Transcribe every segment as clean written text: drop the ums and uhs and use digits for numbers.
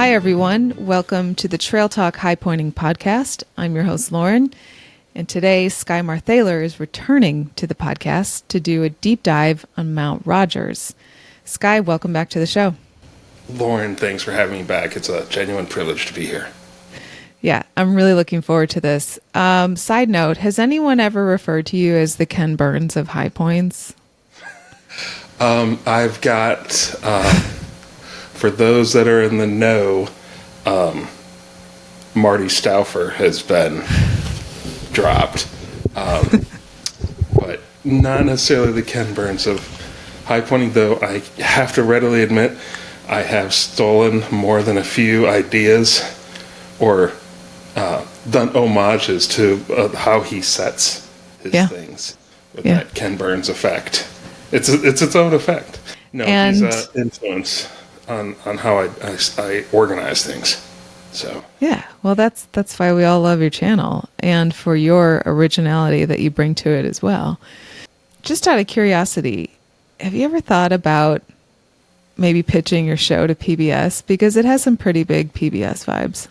Hi, everyone. Welcome to the Trail Talk High Pointing podcast. I'm your host, Lauren. And today, Skye Marthaler is returning to the podcast to do a deep dive on Mount Rogers. Skye, welcome back to the show. Lauren, thanks for having me back. It's a genuine privilege to be here. Yeah, I'm really looking forward to this. Side note, has anyone ever referred to you as the Ken Burns of High Points? I've got, for those that are in the know, Marty Stauffer has been dropped, but not necessarily the Ken Burns of High Pointing, though I have to readily admit I have stolen more than a few ideas or done homages to how he sets his things with that Ken Burns effect. It's its own effect. No, he's an influence on how I organize things. So yeah, well, that's why we all love your channel and for your originality that you bring to it as well. Just out of curiosity, have you ever thought about maybe pitching your show to PBS? Because it has some pretty big PBS vibes.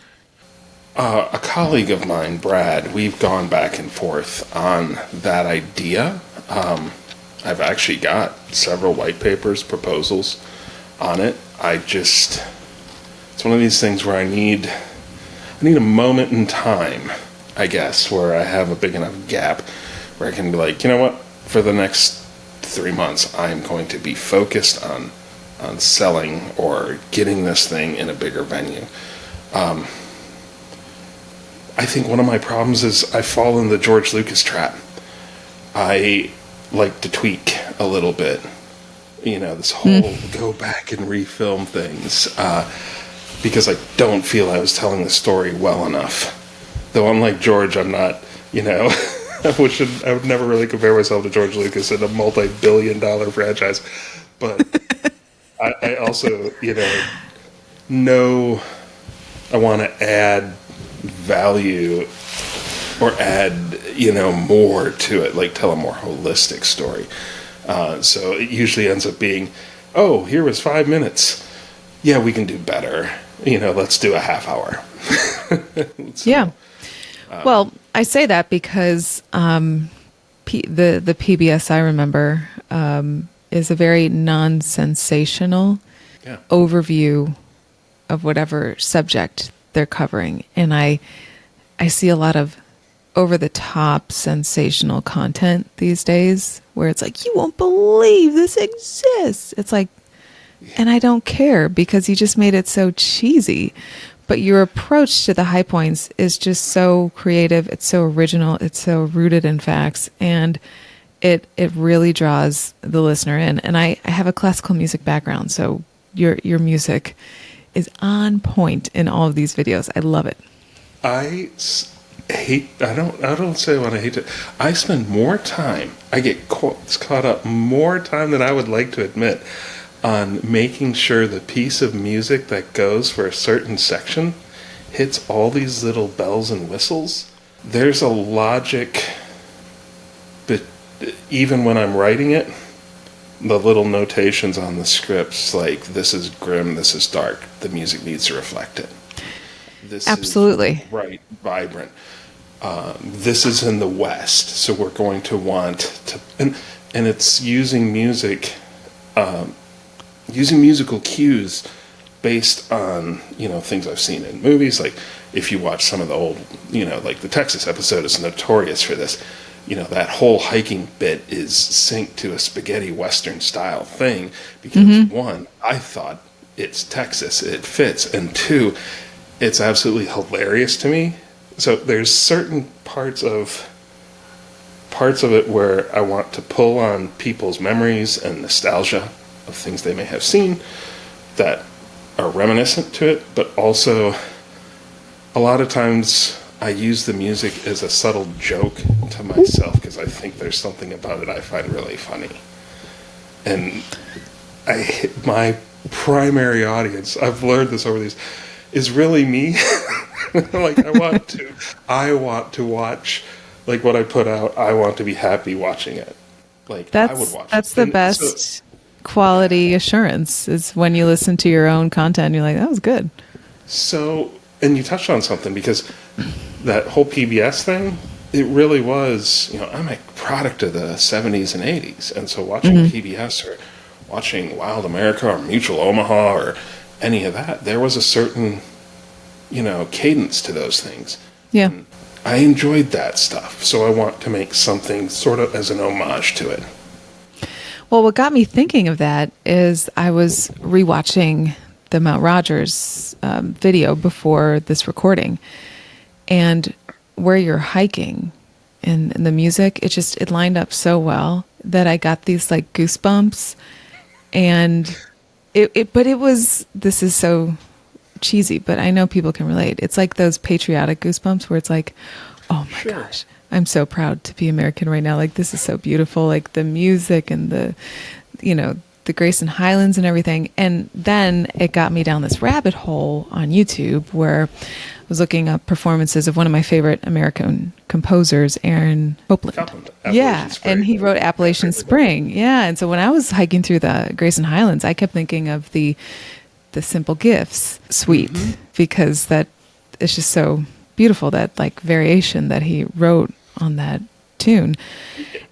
A colleague of mine, Brad, we've gone back and forth on that idea. I've actually got several white papers, proposals on it. It's one of these things where I need a moment in time, I guess, where I have a big enough gap where I can be like, you know what, for the next 3 months, I'm going to be focused on selling or getting this thing in a bigger venue. I think one of my problems is I fall in the George Lucas trap. I like to tweak a little bit. You know, this whole go back and refilm things because I don't feel I was telling the story well enough. Though unlike George, I'm not, I would never really compare myself to George Lucas in a multi-billion-dollar franchise. But I also, know I want to add value or add, more to it, like tell a more holistic story. So it usually ends up being, oh, here was 5 minutes. Yeah, we can do better. Let's do a half hour. So, yeah. Well, I say that because the PBS I remember is a very non-sensational overview of whatever subject they're covering. And I see a lot of over-the-top sensational content these days where it's like, you won't believe this exists. It's like, and I don't care because you just made it so cheesy. But your approach to the high points is just so creative. It's so original. It's so rooted in facts. And it really draws the listener in. And I have a classical music background, so your music is on point in all of these videos. I love it. I don't say I want to hate it. I spend more time, I get caught up more time than I would like to admit on making sure the piece of music that goes for a certain section hits all these little bells and whistles. There's a logic, but even when I'm writing it, the little notations on the scripts, like this is grim, this is dark, the music needs to reflect it. This Absolutely. is bright, vibrant. This is in the West, so we're going to want to, and it's using music, using musical cues based on, things I've seen in movies. Like if you watch some of the old, like the Texas episode is notorious for this. That whole hiking bit is synced to a spaghetti Western style thing because one, I thought it's Texas, it fits, and two, it's absolutely hilarious to me. So there's certain parts of it where I want to pull on people's memories and nostalgia of things they may have seen that are reminiscent to it, but also a lot of times I use the music as a subtle joke to myself because I think there's something about it I find really funny. And my primary audience, I've learned this over these, is really me. Like I want to watch like what I put out. I want to be happy watching it. Like I would watch. That's the best quality assurance is when you listen to your own content and you're like, that was good. So, and you touched on something, because that whole PBS thing, it really was, I'm a product of the 70s and 80s. And so watching PBS or watching Wild America or Mutual Omaha or any of that, there was a certain, cadence to those things. Yeah. And I enjoyed that stuff. So I want to make something sort of as an homage to it. Well, what got me thinking of that is I was rewatching the Mount Rogers video before this recording, and where you're hiking and the music, it lined up so well that I got these like goosebumps, and this is so cheesy, but I know people can relate. It's like those patriotic goosebumps where it's like, oh my gosh, I'm so proud to be American right now. Like, this is so beautiful. Like the music and the Grayson Highlands and everything. And then it got me down this rabbit hole on YouTube where I was looking up performances of one of my favorite American composers, Aaron Copland. Yeah. And he wrote Appalachian Spring. Yeah. And so when I was hiking through the Grayson Highlands, I kept thinking of the Simple Gifts suite, because that it's just so beautiful, that like variation that he wrote on that tune.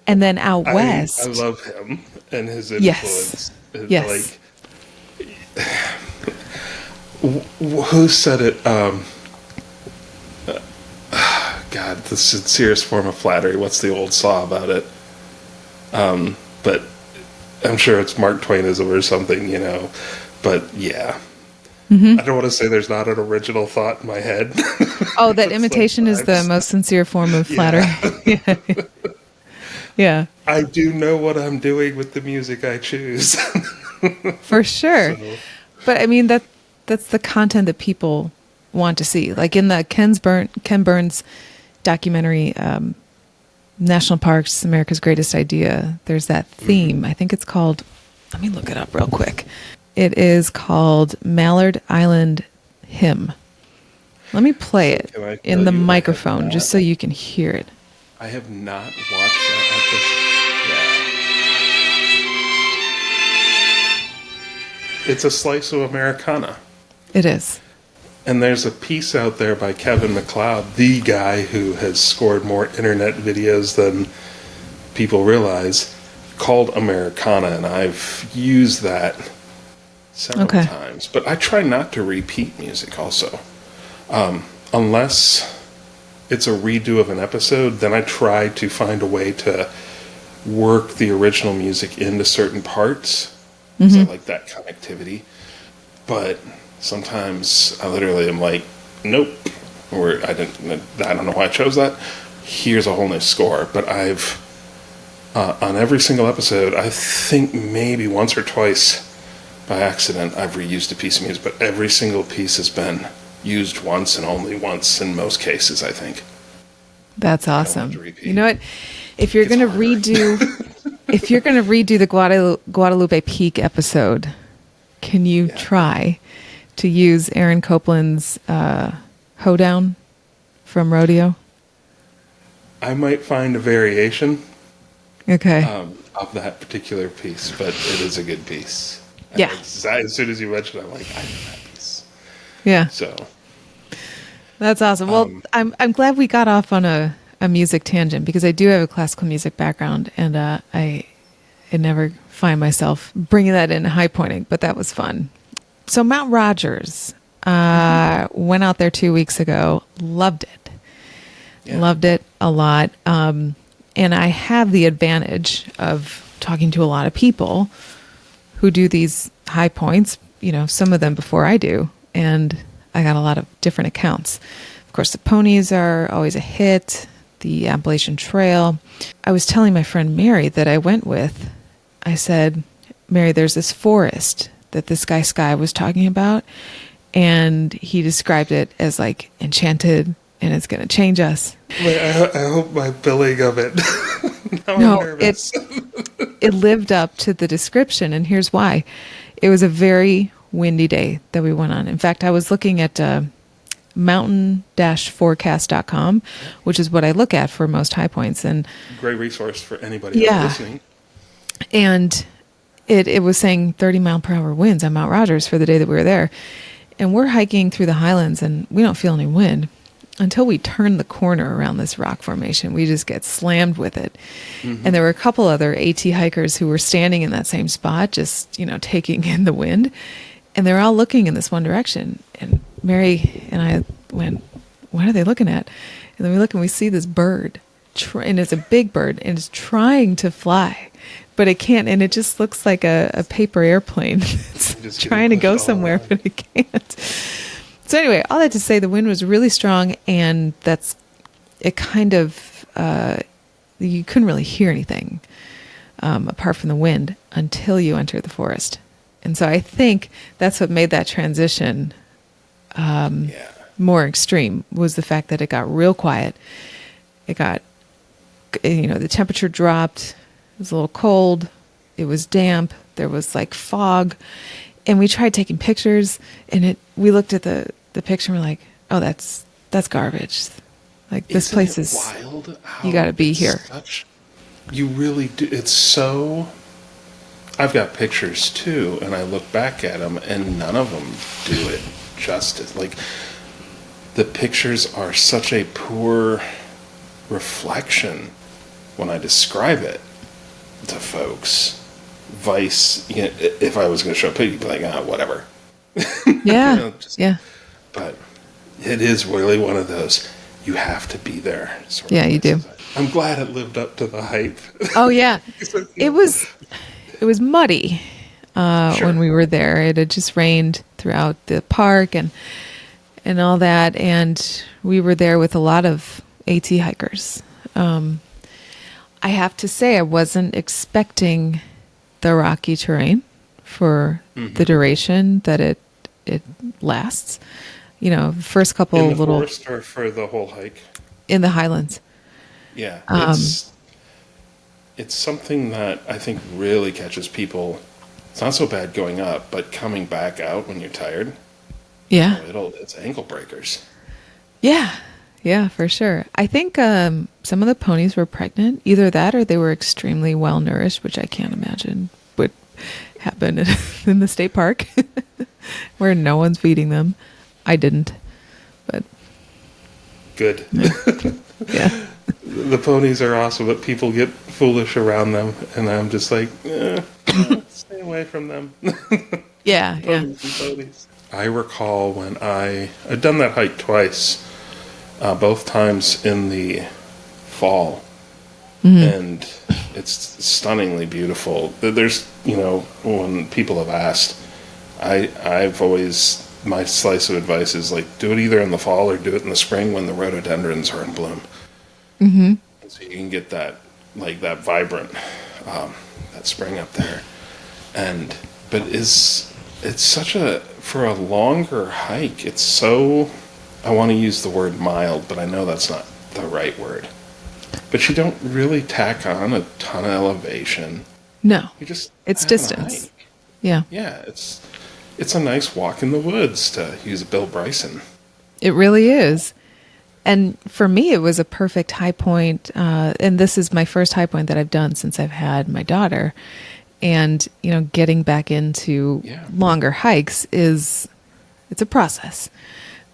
And then out west, I love him and his influence. Yes. Who said it? God, the sincerest form of flattery. What's the old saw about it? But I'm sure it's Mark Twainism or something, But yeah. I don't want to say there's not an original thought in my head. Oh, that imitation is the most sincere form of flattery. Yeah. Yeah. I do know what I'm doing with the music I choose. For sure. So. But I mean, that's the content that people want to see. Like in the Ken Burns documentary, National Parks, America's Greatest Idea, there's that theme. I think it's called, let me look it up real quick. It is called Mallard Island Hymn. Let me play it in the microphone just so you can hear it. I have not watched that episode. Yeah. It's a slice of Americana. It is. And there's a piece out there by Kevin MacLeod, the guy who has scored more internet videos than people realize, called Americana, and I've used that several times. But I try not to repeat music also. Unless it's a redo of an episode, then I try to find a way to work the original music into certain parts. So I like that connectivity. But sometimes I literally am like, nope, or I don't know why I chose that. Here's a whole new score. But I've on every single episode, I think maybe once or twice by accident I've reused a piece of music, but every single piece has been used once and only once in most cases, I think. That's awesome. You know what? If you're going to redo the Guadalupe Peak episode, can you try to use Aaron Copland's Hoedown from Rodeo? I might find a variation of that particular piece, but it is a good piece. Yeah. As soon as you mentioned it, I'm like, I know that piece. Yeah. So that's awesome. Well, I'm glad we got off on a music tangent, because I do have a classical music background, and I never find myself bringing that in high pointing, but that was fun. So Mount Rogers, went out there 2 weeks ago, loved it. Yeah. Loved it a lot. And I have the advantage of talking to a lot of people who do these high points, some of them before I do. And I got a lot of different accounts. Of course, the ponies are always a hit, the Appalachian Trail. I was telling my friend Mary that I went with, I said, Mary, there's this forest that this guy Skye was talking about, and he described it as like enchanted, and it's going to change us. Wait, I hope my billing of it. Now no, I'm nervous. It lived up to the description, and here's why. It was a very windy day that we went on. In fact, I was looking at mountain-forecast.com, which is what I look at for most high points. And great resource for anybody else listening. And it was saying 30 mile per hour winds on Mount Rogers for the day that we were there. And we're hiking through the highlands and we don't feel any wind until we turn the corner around this rock formation. We just get slammed with it. And there were a couple other AT hikers who were standing in that same spot, just, taking in the wind. And they're all looking in this one direction. And Mary and I went, what are they looking at? And then we look and we see this bird. And it's a big bird and it's trying to fly, but it can't. And it just looks like a paper airplane. It's trying to go somewhere, but it can't. So anyway, all that to say, the wind was really strong, and it kind of, you couldn't really hear anything apart from the wind until you enter the forest. And so I think that's what made that transition more extreme, was the fact that it got real quiet. It got, the temperature dropped. It was a little cold. It was damp. There was like fog. And we tried taking pictures, and we looked at the picture and we're like, oh, that's garbage. Like, this place is wild. You got to be here. You really do. It's so. I've got pictures too, and I look back at them, and none of them do it justice. Like, the pictures are such a poor reflection when I describe it to folks. Vice, if I was going to show a picture, you'd be like, whatever. Yeah, yeah. But it is really one of those, you have to be there. Yeah, you do. I'm glad it lived up to the hype. Oh, yeah. It was muddy when we were there. It had just rained throughout the park and all that. And we were there with a lot of AT hikers. I have to say, I wasn't expecting the rocky terrain for the duration that it lasts. The first couple in the little forest or for the whole hike in the highlands. Yeah, it's something that I think really catches people. It's not so bad going up, but coming back out when you're tired. Yeah, it's ankle breakers. Yeah, for sure. I think some of the ponies were pregnant. Either that or they were extremely well nourished, which I can't imagine would happen in the state park where no one's feeding them. I didn't, but good. Yeah. The ponies are awesome, but people get foolish around them, and I'm just like, stay away from them. Yeah. Ponies. I recall when I'd done that hike twice. Both times in the fall, and it's stunningly beautiful. There's, when people have asked, I've always, my slice of advice is like, do it either in the fall or do it in the spring when the rhododendrons are in bloom. So you can get that, like, that vibrant, that spring up there. But it's such for a longer hike, it's so, I want to use the word mild, but I know that's not the right word. But you don't really tack on a ton of elevation. No. It's distance. Yeah. Yeah, it's a nice walk in the woods, to use Bill Bryson. It really is. And for me, it was a perfect high point. And this is my first high point that I've done since I've had my daughter. And, getting back into longer hikes it's a process.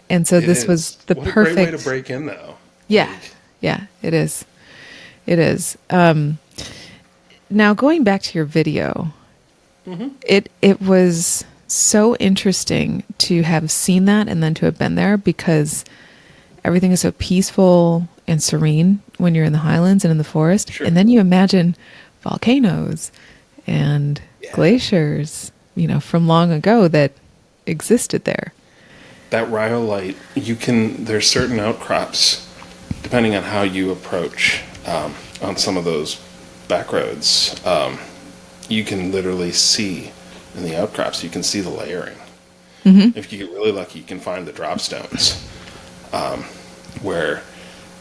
And so this was the perfect. What a great way to break in, though. Yeah, it is. It is. Now, going back to your video, it was so interesting to have seen that and then to have been there, because everything is so peaceful and serene when you're in the highlands and in the forest. Sure. And then you imagine volcanoes and glaciers, from long ago that existed there. That rhyolite, there's certain outcrops, depending on how you approach on some of those back roads, you can literally see in the outcrops, you can see the layering. If you get really lucky, you can find the drop stones, where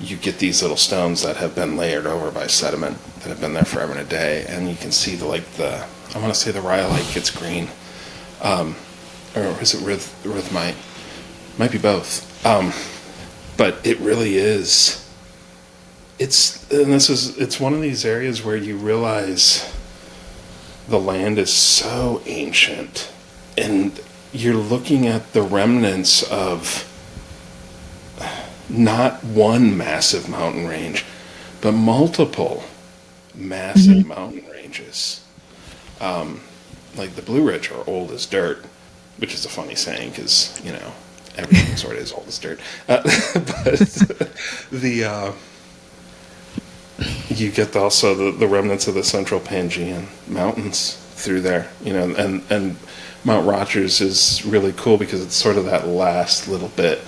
you get these little stones that have been layered over by sediment that have been there forever and a day, and you can see I want to say the rhyolite gets green, or is it rhythmite? Might be both. But it really is. It's one of these areas where you realize the land is so ancient, and you're looking at the remnants of not one massive mountain range, but multiple massive mountain ranges. Like the Blue Ridge are old as dirt, which is a funny saying because, everything sort of is old as dirt. But you get also the remnants of the Central Pangean Mountains through there, and Mount Rogers is really cool because it's sort of that last little bit,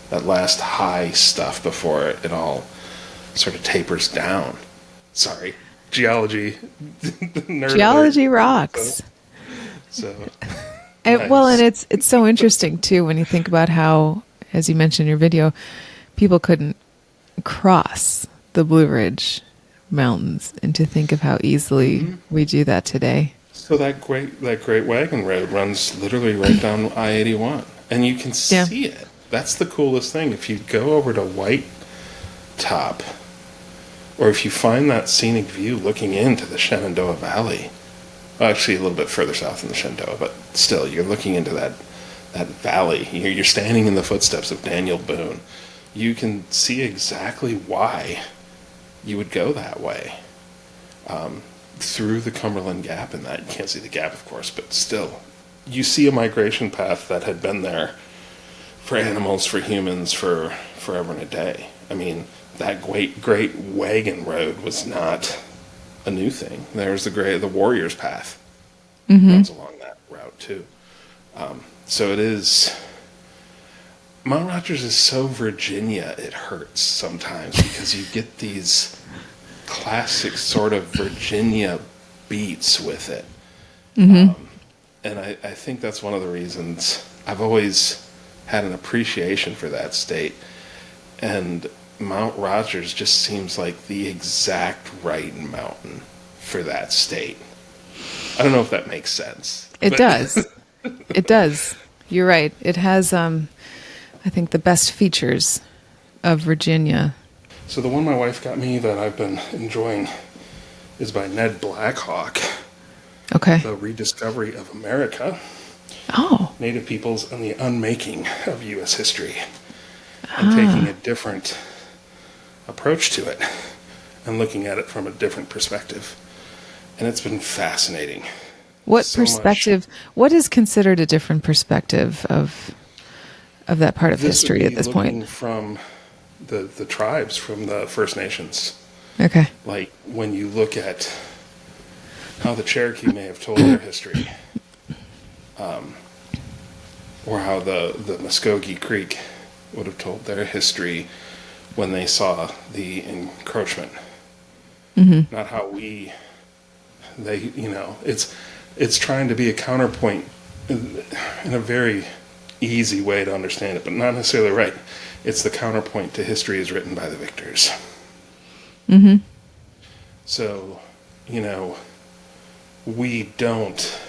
that last high stuff before it all sort of tapers down. Sorry, geology nerd Geology alert. rocks. So And, well, and it's so interesting too when you think about how, as you mentioned in your video, people couldn't cross the Blue Ridge Mountains, and to think of how easily we do that today. So that great wagon road runs literally right down I-81, and you can see it. That's the coolest thing. If you go over to White Top, or if you find that scenic view looking into the Shenandoah Valley, well, actually a little bit further south than the Shenandoah, but still, you're looking into that valley. You're standing in the footsteps of Daniel Boone. You can see exactly why you would go that way. Through the Cumberland Gap and that. You can't see the gap, of course, but still. You see a migration path that had been there for animals, for humans, for forever and a day. I mean, that great wagon road was not a new thing. There's the Warrior's Path. Runs along that route, too. So it is... Mount Rogers is so Virginia, it hurts sometimes, because you get these classic sort of Virginia beats with it. And I think that's one of the reasons I've always had an appreciation for that state. And Mount Rogers just seems like the exact right mountain for that state. I don't know if that makes sense. It does. It does. You're right. It has, I think, the best features of Virginia. So the one my wife got me that I've been enjoying is by Ned Blackhawk. Okay. The Rediscovery of America. Oh. Native Peoples and the Unmaking of U.S. History. And taking a different approach to it and looking at it from a different perspective. And it's been fascinating. What So perspective, what is considered a different perspective of that part of history at this point? From the tribes, from the First Nations. Okay. Like when you look at how the Cherokee may have told their history, or how the Muskogee Creek would have told their history when they saw the encroachment. Not how it's trying to be a counterpoint in a very easy way to understand it, but not necessarily right. It's the counterpoint to history is written by the victors. So, we don't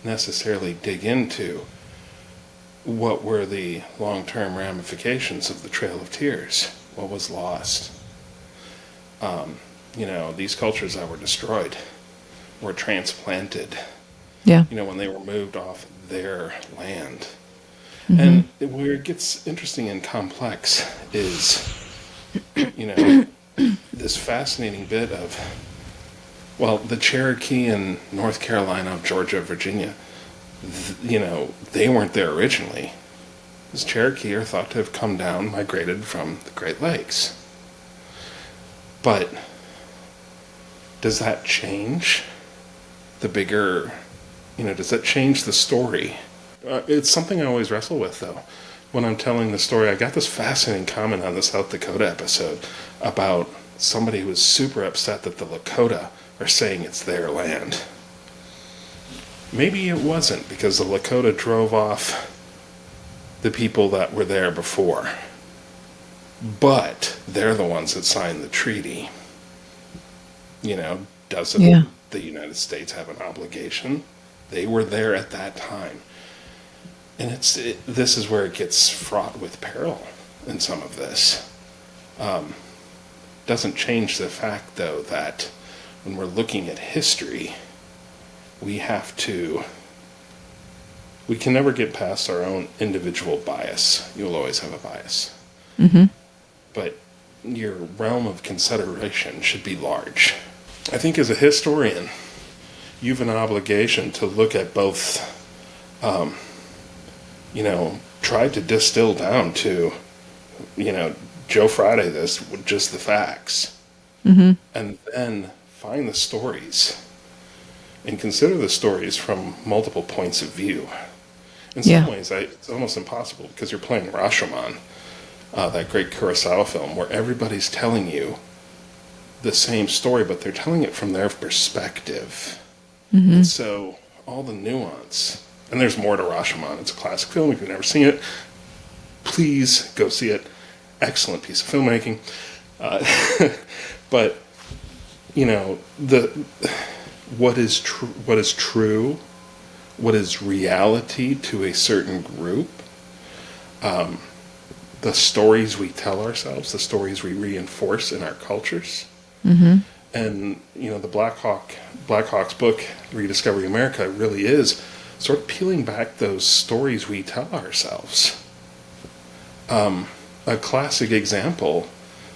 necessarily dig into what were the long-term ramifications of the Trail of Tears, what was lost. These cultures that were destroyed were transplanted, when they were moved off their land. And where it gets interesting and complex is, this fascinating bit of, the Cherokee in North Carolina, Georgia, Virginia, they weren't there originally. This Cherokee are thought to have come down, migrated from the Great Lakes. But does that change the bigger, does that change the story? It's something I always wrestle with, though. When I'm telling the story, I got this fascinating comment on the South Dakota episode about somebody who was super upset that the Lakota are saying it's their land. Maybe it wasn't, because the Lakota drove off the people that were there before. But they're the ones that signed the treaty. Doesn't the United States have an obligation? They were there at that time. And this is where it gets fraught with peril in some of this. Doesn't change the fact, though, that when we're looking at history, we have to we can never get past our own individual bias. You'll always have a bias. Mm-hmm. But your realm of consideration should be large. I think as a historian, you have an obligation to look at both, try to distill down to, Joe Friday this with just the facts. Mm-hmm. And then find the stories and consider the stories from multiple points of view. In some ways, it's almost impossible because you're playing Rashomon, that great Kurosawa film, where everybody's telling you the same story, but they're telling it from their perspective. Mm-hmm. And so all the nuance, and there's more to Rashomon. It's a classic film. If you've never seen it, please go see it. Excellent piece of filmmaking. But what is true, what is reality to a certain group, the stories we tell ourselves, the stories we reinforce in our cultures. Mm-hmm. And the Blackhawk's book, Rediscovering America, really is sort of peeling back those stories we tell ourselves. A classic example,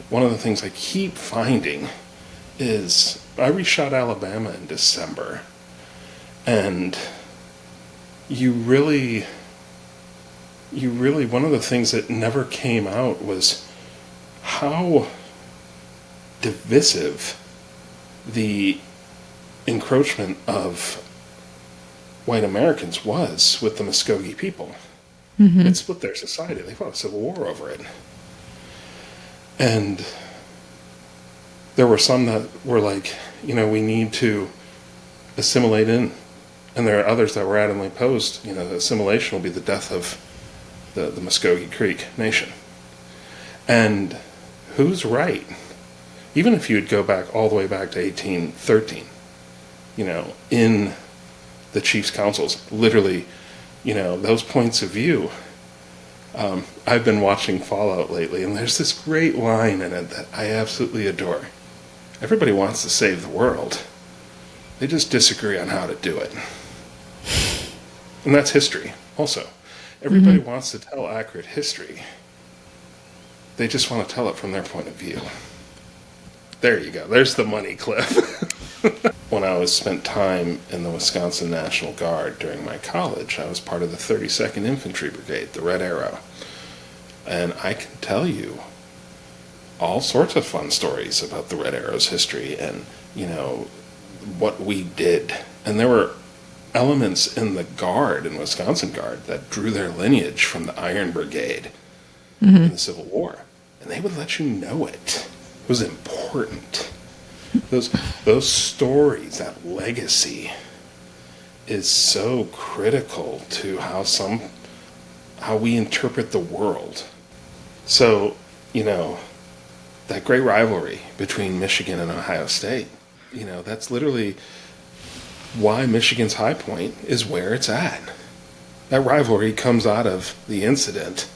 one of the things I keep finding is I reshot Alabama in December, and you really, one of the things that never came out was how divisive the encroachment of white Americans was with the Muskogee people. Mm-hmm. It split their society. They fought a civil war over it. And there were some that were like, we need to assimilate in. And there are others that were adamantly opposed. The assimilation will be the death of the Muskogee Creek Nation. And who's right? Even if you'd go back all the way back to 1813, in the chiefs' councils, literally, those points of view. I've been watching Fallout lately, and there's this great line in it that I absolutely adore. Everybody wants to save the world. They just disagree on how to do it. And that's history, also. Everybody wants to tell accurate history. They just want to tell it from their point of view. There you go. There's the money clip. When I spent time in the Wisconsin National Guard during my college, I was part of the 32nd Infantry Brigade, the Red Arrow. And I can tell you all sorts of fun stories about the Red Arrow's history and, what we did. And there were elements in the Guard, in Wisconsin Guard, that drew their lineage from the Iron Brigade in the Civil War. And they would let you know it. It was important. Those stories, that legacy, is so critical to how we interpret the world. So, that great rivalry between Michigan and Ohio State, that's literally why Michigan's High Point is where it's at. That rivalry comes out of the incident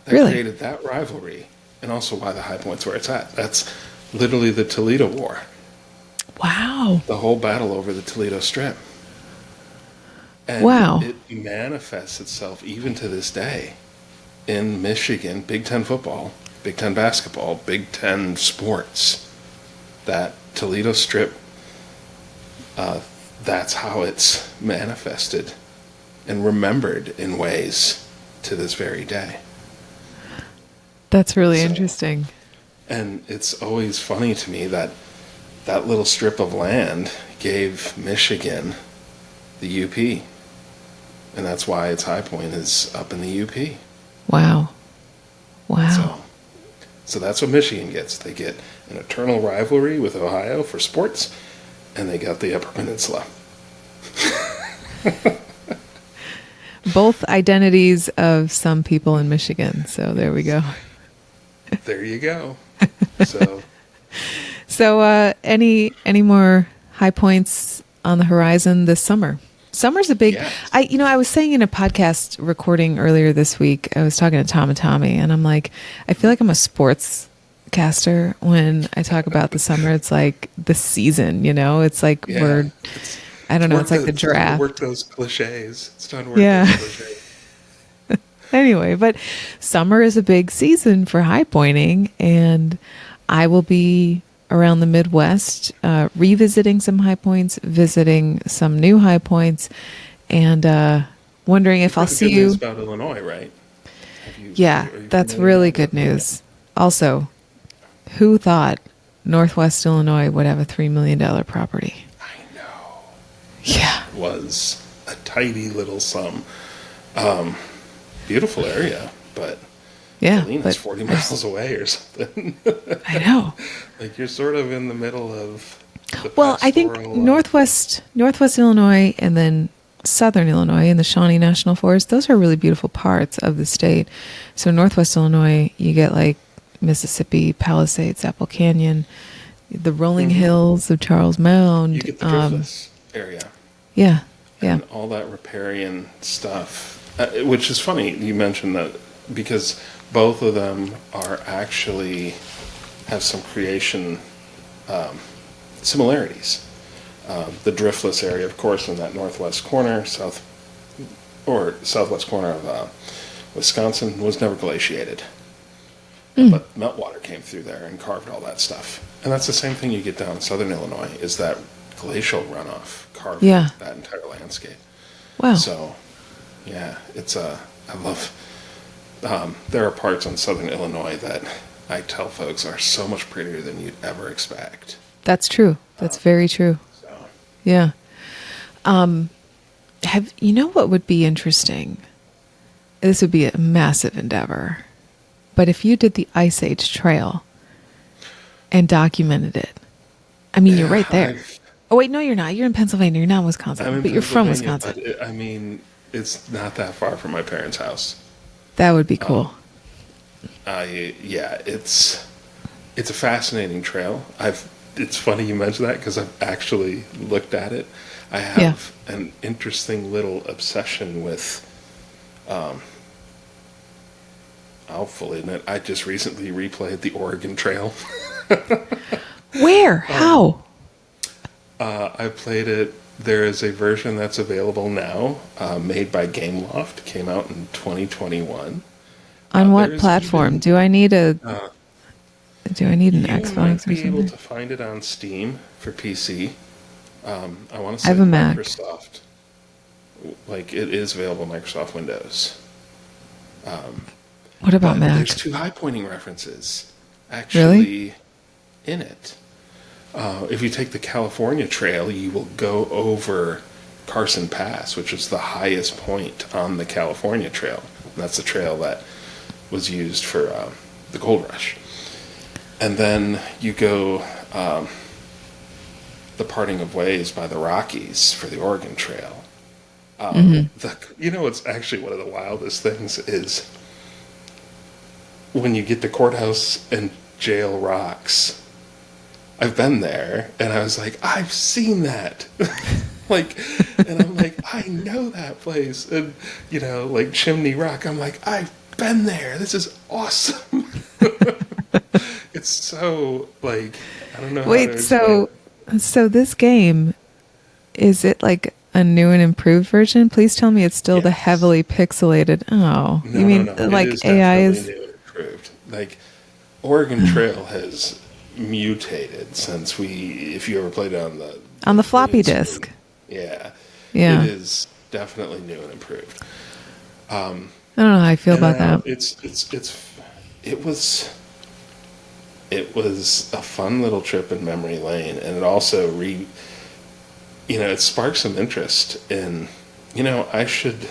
that created that rivalry, and also why the High Point's where it's at. That's literally the Toledo War. Wow. The whole battle over the Toledo Strip. And it manifests itself even to this day in Michigan, Big Ten football, Big Ten basketball, Big Ten sports. That Toledo Strip, that's how it's manifested and remembered in ways to this very day. That's really interesting. And it's always funny to me that that little strip of land gave Michigan the UP. And that's why its high point is up in the UP. Wow. So that's what Michigan gets. They get an eternal rivalry with Ohio for sports, and they got the Upper Peninsula. Both identities of some people in Michigan. So there we go. There you go. So any more high points on the horizon this summer? Summer's a big. Yes. I was saying in a podcast recording earlier this week, I was talking to Tom and Tommy, and I'm like, I feel like I'm a sports caster when I talk about the summer. It's like the season, it's like I don't know. It's like the It's time to work draft. those cliches. It's time to work those Yeah. cliches. Anyway, but summer is a big season for high pointing, and I will be around the Midwest, revisiting some high points, visiting some new high points, and wondering You've if I'll heard the see good news you. about Illinois, right? Yeah, Are you that's familiar really now good with? Yeah. news. Also, who thought Northwest Illinois would have a $3 million property? I know. Yeah. Was a tidy little sum. Beautiful area, but Yeah, Galena's but 40 miles away or something. I know. Like you're sort of in the middle of the Well, I think pastoral. Northwest Illinois and then Southern Illinois and the Shawnee National Forest, those are really beautiful parts of the state. So Northwest Illinois, you get like Mississippi Palisades, Apple Canyon, the rolling hills of Charles You Mound. get the driftless area Yeah, yeah. and all that riparian stuff, which is funny you mentioned that because both of them are actually have some creation similarities. The driftless area, of course, in that northwest corner, southwest corner of Wisconsin, was never glaciated. But meltwater came through there and carved all that stuff. And that's the same thing you get down in southern Illinois, is that glacial runoff carved Yeah. that entire landscape. Wow. So, yeah, I love, there are parts in southern Illinois that I tell folks are so much prettier than you'd ever expect. That's true. That's very true. So, Yeah. Have you know what would be interesting? This would be a massive endeavor. But if you did the Ice Age Trail and documented it, I mean, you're right there. Oh, wait, no, you're not. You're in Pennsylvania. You're not in Wisconsin. I'm in But you're from Pennsylvania, Wisconsin. but I mean, it's not that far from my parents' house. That would be cool. Yeah, it's a fascinating trail. It's funny you mentioned that because I've actually looked at it. I have an interesting little obsession with. I'll fully admit, I just recently replayed the Oregon Trail. Where? How? I played it. There is a version that's available now, made by Gameloft. Came out in 2021. On what there's platform? even- Do I need an You Xbox might or be able something? to find it on Steam for PC. I want to I say have a Mac. Microsoft. Like it is available on Microsoft Windows. What about But Mac? there's two high pointing references actually in it. If you take the California Trail, you will go over Carson Pass, which is the highest point on the California Trail. And that's the trail that was used for the gold rush. And then you go the parting of ways by the Rockies for the Oregon Trail. What's actually one of the wildest things is when you get to Courthouse and Jail Rocks. I've been there, and I was like, I've seen that. And I'm like, I know that place. And, like Chimney Rock, I'm like, I've been there. This is awesome. It's so, I don't know how to Wait, explain it. so this game, is it like a new and improved version? Please tell me it's still the Yes. heavily pixelated. Oh, No, you mean no, no. like It is AI definitely is? new and improved. Like, Oregon Trail has mutated since if you ever played it On the floppy green screen. disk. Yeah. Yeah. It is definitely new and improved. I don't know how I feel about Now, that. it was a fun little trip in memory lane, and it also it sparked some interest in, I should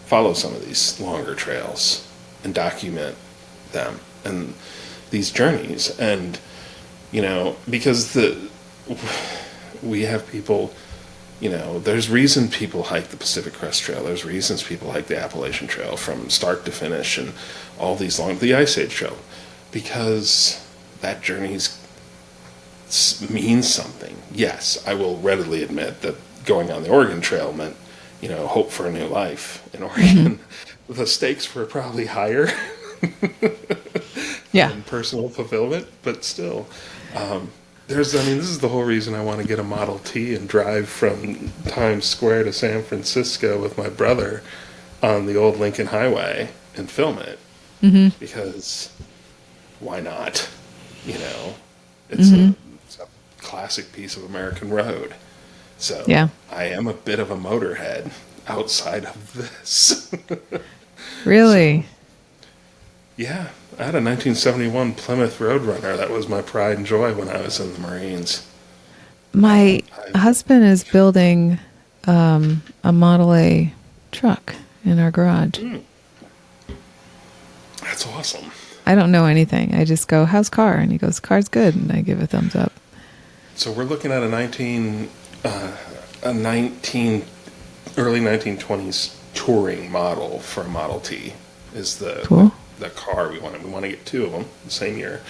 follow some of these longer trails and document them and these journeys. And, because we have people, there's reason people hike the Pacific Crest Trail. There's reasons people hike the Appalachian Trail from start to finish and all these the Ice Age Trail, because that journey means something. Yes, I will readily admit that going on the Oregon Trail meant, hope for a new life in Oregon. The stakes were probably higher Yeah. than personal fulfillment, but still, this is the whole reason I want to get a Model T and drive from Times Square to San Francisco with my brother on the old Lincoln Highway and film it. Mm-hmm. Because why not? Mm-hmm. It's a classic piece of American road. So Yeah. I am a bit of a motorhead outside of this. Really? So, yeah, I had a 1971 Plymouth Roadrunner. That was my pride and joy when I was in the Marines. My husband is building a Model A truck in our garage. That's awesome. I don't know anything. I just go, "How's car?" And he goes, "Car's good." And I give a thumbs up. So we're looking at a early 1920s touring model for a Model T. Is Cool. the car we want. We want to get two of them the same year,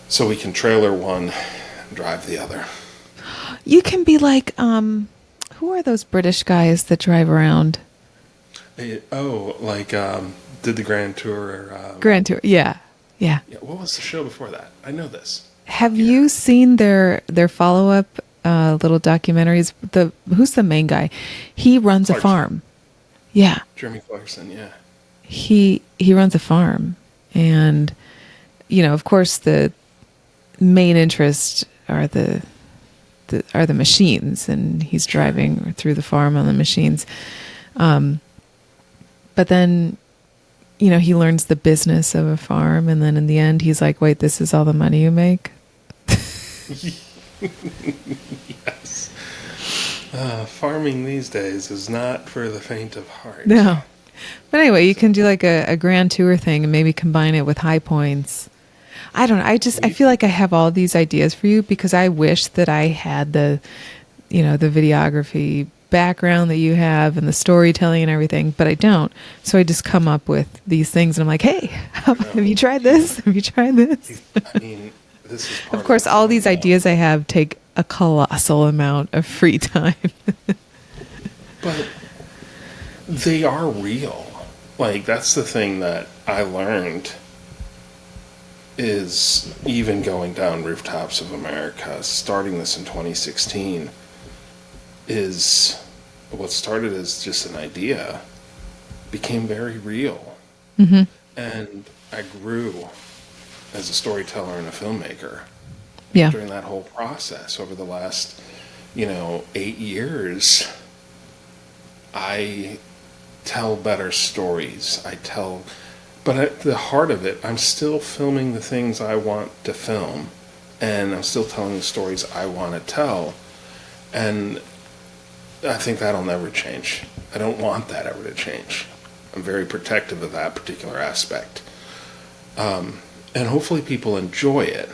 so we can trailer one, and drive the other. You can be like, who are those British guys that drive around? Did the Grand Tour? Grand Tour. Yeah. Yeah. Yeah. What was the show before that? I know this. Have you seen their follow-up little documentaries? Who's the main guy? He runs a Clarkson. farm. Yeah. Jeremy Clarkson. Yeah. He runs a farm, and of course the main interest are the machines, and he's driving through the farm on the machines. But then he learns the business of a farm, and then in the end he's like, "Wait, this is all the money you make?" Yes. Farming these days is not for the faint of heart. No. But anyway, you can do like a grand tour thing and maybe combine it with high points. I don't know. I feel like I have all these ideas for you because I wish that I had the videography background that you have and the storytelling and everything, but I don't. So I just come up with these things and I'm like, "Hey, have you tried this? Have you tried this?" I mean, this is part Of course, all these ideas I have take a colossal amount of free time. But they are real. Like, that's the thing that I learned is even going down Rooftops of America, starting this in 2016, is what started as just an idea became very real. Mm-hmm. And I grew as a storyteller and a filmmaker Yeah. during that whole process over the last, 8 years. I tell better stories. But at the heart of it, I'm still filming the things I want to film, and I'm still telling the stories I want to tell, and I think that'll never change. I don't want that ever to change. I'm very protective of that particular aspect. And hopefully people enjoy it.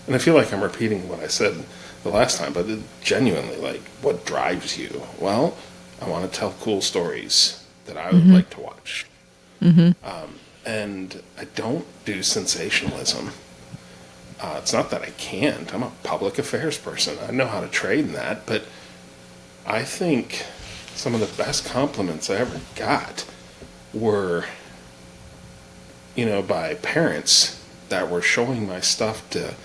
And I feel like I'm repeating what I said the last time, but genuinely, like, what drives you? Well, I want to tell cool stories that I would like to watch. Mm-hmm. And I don't do sensationalism. It's not that I can't. I'm a public affairs person. I know how to trade in that, but I think some of the best compliments I ever got were, by parents that were showing my stuff to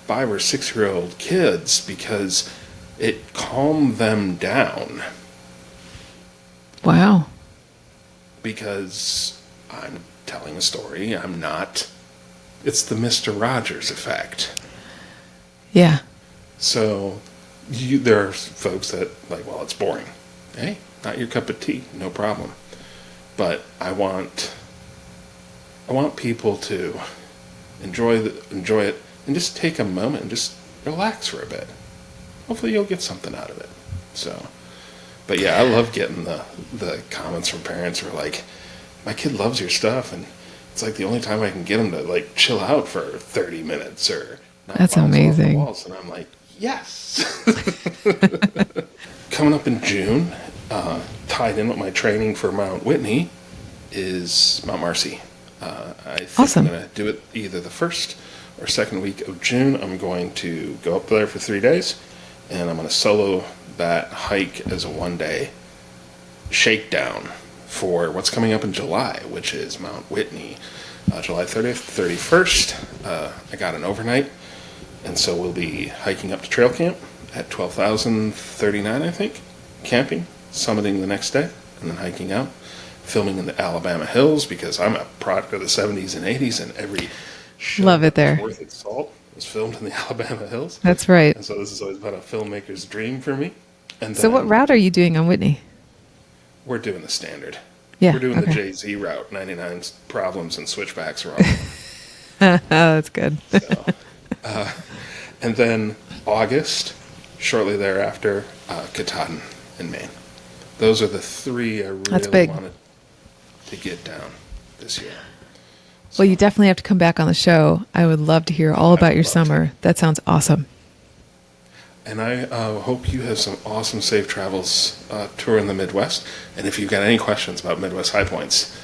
5 or 6-year-old kids because it calmed them down. Wow. Because I'm telling a story. It's the Mr. Rogers effect. Yeah. So there are folks that like, well, it's boring. Hey, not your cup of tea, no problem. But I want people to enjoy it and just take a moment and just relax for a bit. Hopefully you'll get something out of it. So, but yeah, I love getting the comments from parents who are like, "My kid loves your stuff," and it's like the only time I can get them to like chill out for 30 minutes or knock That's bounce off the amazing. walls. And I'm like, yes. Coming up in June, tied in with my training for Mount Whitney, is Mount Marcy. I think Awesome. I'm going to do it either the first or second week of June. I'm going to go up there for 3 days, and I'm going to solo that hike as a one-day shakedown for what's coming up in July, which is Mount Whitney, July 30th, 31st. I got an overnight And so we'll be hiking up to trail camp at 12,039, I think, camping, summiting the next day, and then hiking out, filming in the Alabama hills, because I'm a product of the 70s and 80s, and every show Love it there. that was worth its salt was filmed in the Alabama hills. That's right. And so this has always been a filmmaker's dream for me. And So what route are you doing on Whitney? We're doing the standard. Yeah. We're doing okay. the Jay-Z route. 99 problems and switchbacks are all. Oh, that's good. So, and then August, shortly thereafter, Katahdin in Maine. Those are the three I That's really big. wanted to get down this year. Well, you definitely have to come back on the show. I would love to hear all about your summer. That sounds awesome. And I hope you have some awesome safe travels touring the Midwest. And if you've got any questions about Midwest High Points,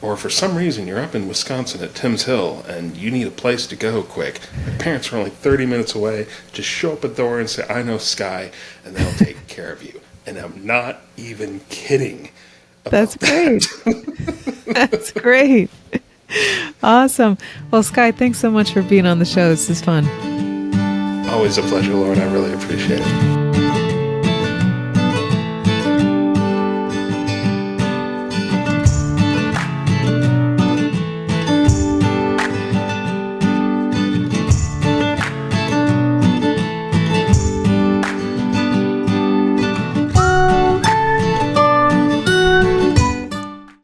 or for some reason you're up in Wisconsin at Timms Hill and you need a place to go quick, my parents are only 30 minutes away. Just show up at the door and say, I know Skye, and they'll take care of you. And I'm not even kidding. That's great. That's great. Awesome. Well, Skye, thanks so much for being on the show. This is fun. Always a pleasure, Lauren. I really appreciate it.